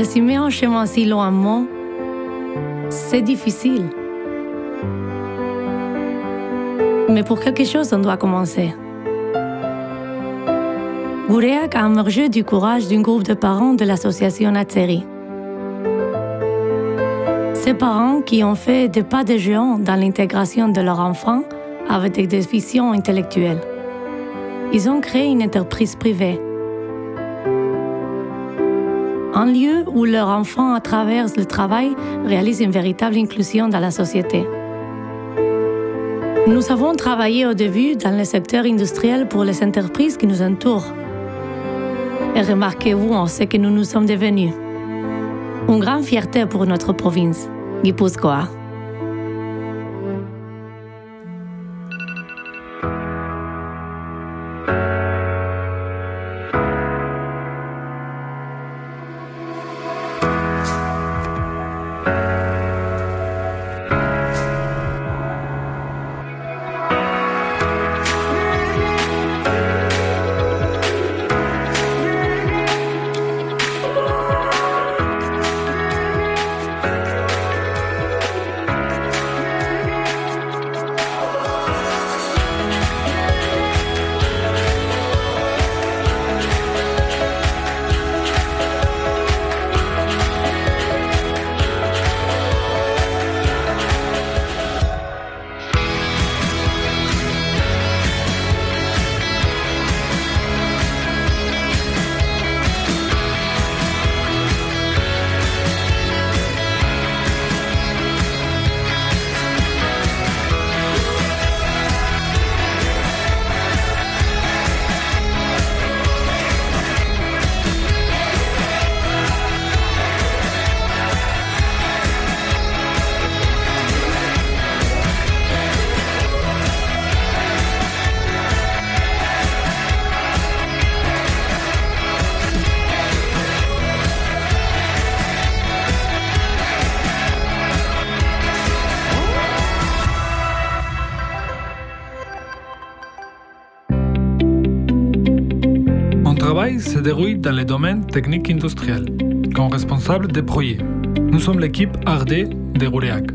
résumer un chemin si long en mots, c'est difficile. Mais pour quelque chose, on doit commencer. Gureak a émergé du courage d'un groupe de parents de l'association Natseri. Ces parents qui ont fait des pas de géant dans l'intégration de leurs enfants avec des déficiences intellectuelles. Ils ont créé une entreprise privée. Un lieu où leurs enfants, à travers le travail, réalisent une véritable inclusion dans la société. Nous avons travaillé au début dans le secteur industriel pour les entreprises qui nous entourent. Et remarquez-vous en ce que nous nous sommes devenus. Une grande fierté pour notre province, Gipuzkoa. Mon travail se déroule dans le domaine technique industriel, comme responsable des projets. Nous sommes l'équipe RD de Gureak.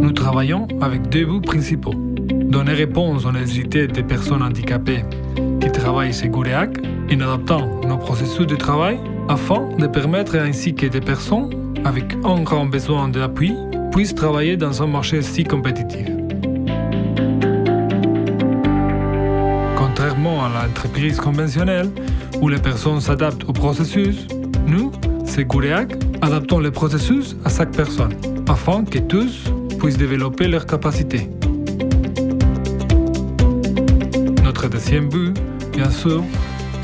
Nous travaillons avec deux buts principaux. Donner réponse aux nécessités des personnes handicapées qui travaillent chez Gureak en adaptant nos processus de travail afin de permettre ainsi que des personnes avec un grand besoin d'appui puissent travailler dans un marché si compétitif. Contrairement à l'entreprise conventionnelle, où les personnes s'adaptent au processus, nous, c'est Gureak, adaptons le processus à chaque personne, afin que tous puissent développer leurs capacités. Notre deuxième but, bien sûr,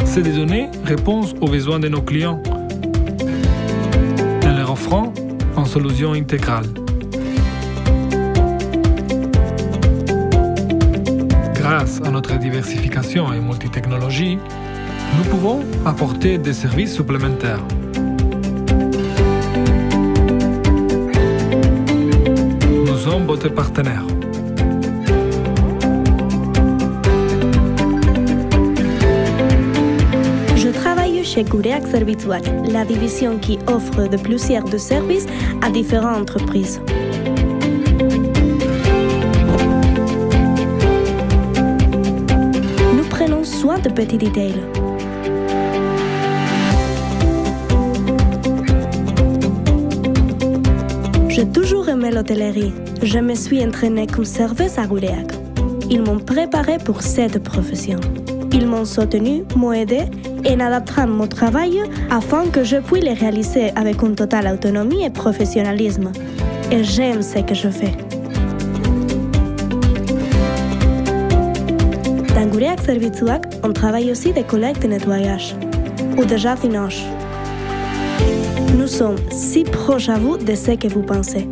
c'est de donner réponse aux besoins de nos clients, en leur offrant une solution intégrale. Grâce à notre diversification et multitechnologie, nous pouvons apporter des services supplémentaires. Nous sommes votre partenaire. Je travaille chez Gureak Zerbitzuak, la division qui offre de plusieurs de services à différentes entreprises. Soin de petits détails. J'ai toujours aimé l'hôtellerie. Je me suis entraînée comme serveuse à Gureak. Ils m'ont préparée pour cette profession. Ils m'ont soutenu, m'ont aidé en adaptant mon travail afin que je puisse le réaliser avec une totale autonomie et professionnalisme. Et j'aime ce que je fais. Dans Gureak Zerbitzuak, on travaille aussi des collègues de nettoyage ou de jardinage. Nous sommes si proches à vous de ce que vous pensez.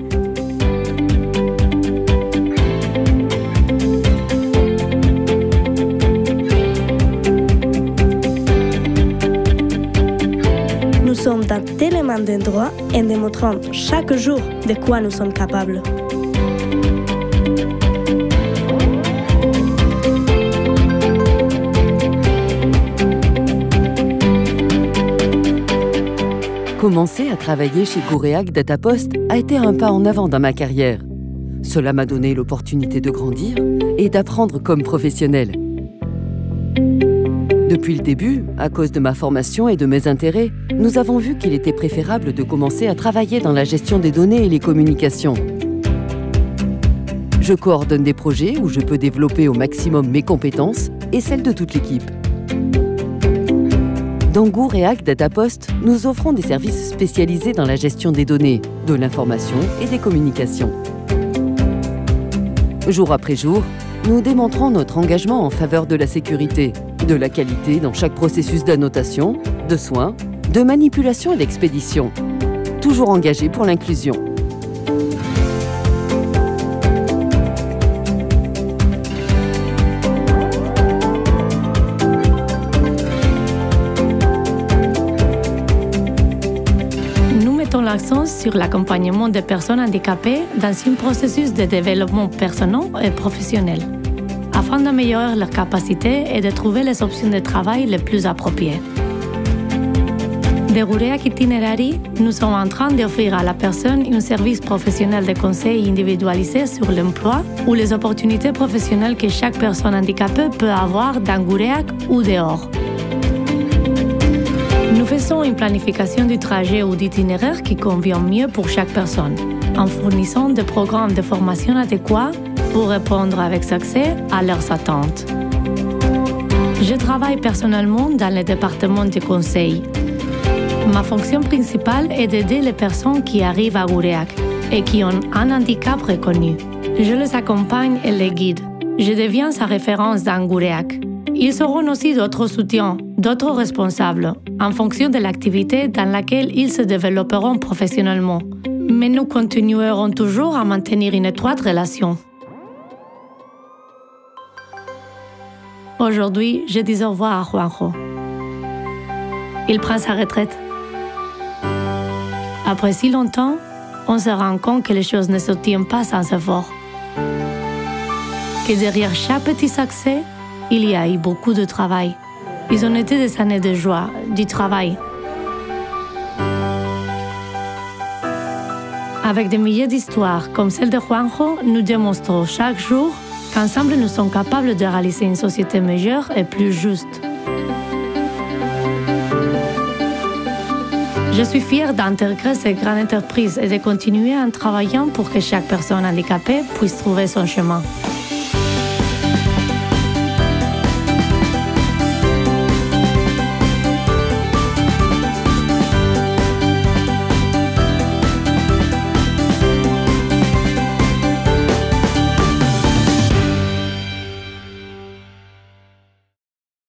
Nous sommes dans tellement d'endroits et démontrant chaque jour de quoi nous sommes capables. Commencer à travailler chez Gouréac Datapost a été un pas en avant dans ma carrière. Cela m'a donné l'opportunité de grandir et d'apprendre comme professionnel. Depuis le début, à cause de ma formation et de mes intérêts, nous avons vu qu'il était préférable de commencer à travailler dans la gestion des données et les communications. Je coordonne des projets où je peux développer au maximum mes compétences et celles de toute l'équipe. Dans Gouréac Datapost, nous offrons des services spécialisés dans la gestion des données, de l'information et des communications. Jour après jour, nous démontrons notre engagement en faveur de la sécurité, de la qualité dans chaque processus d'annotation, de soins, de manipulation et d'expédition. Toujours engagés pour l'inclusion. L'accent sur l'accompagnement des personnes handicapées dans un processus de développement personnel et professionnel, afin d'améliorer leurs capacités et de trouver les options de travail les plus appropriées. De Gouréac Itinerary, nous sommes en train d'offrir à la personne un service professionnel de conseil individualisé sur l'emploi ou les opportunités professionnelles que chaque personne handicapée peut avoir dans Gouréac ou dehors. Nous faisons une planification du trajet ou d'itinéraire qui convient mieux pour chaque personne, en fournissant des programmes de formation adéquats pour répondre avec succès à leurs attentes. Je travaille personnellement dans le département de conseil. Ma fonction principale est d'aider les personnes qui arrivent à Gouréac et qui ont un handicap reconnu. Je les accompagne et les guide. Je deviens sa référence dans Gouréac. Ils auront aussi d'autres soutiens, d'autres responsables, en fonction de l'activité dans laquelle ils se développeront professionnellement. Mais nous continuerons toujours à maintenir une étroite relation. Aujourd'hui, je dis au revoir à Juanjo. Il prend sa retraite. Après si longtemps, on se rend compte que les choses ne se tiennent pas sans effort. Que derrière chaque petit succès, il y a eu beaucoup de travail. Ils ont été des années de joie, du travail. Avec des milliers d'histoires comme celle de Juanjo, nous démontrons chaque jour qu'ensemble nous sommes capables de réaliser une société meilleure et plus juste. Je suis fière d'intégrer cette grande entreprise et de continuer en travaillant pour que chaque personne handicapée puisse trouver son chemin.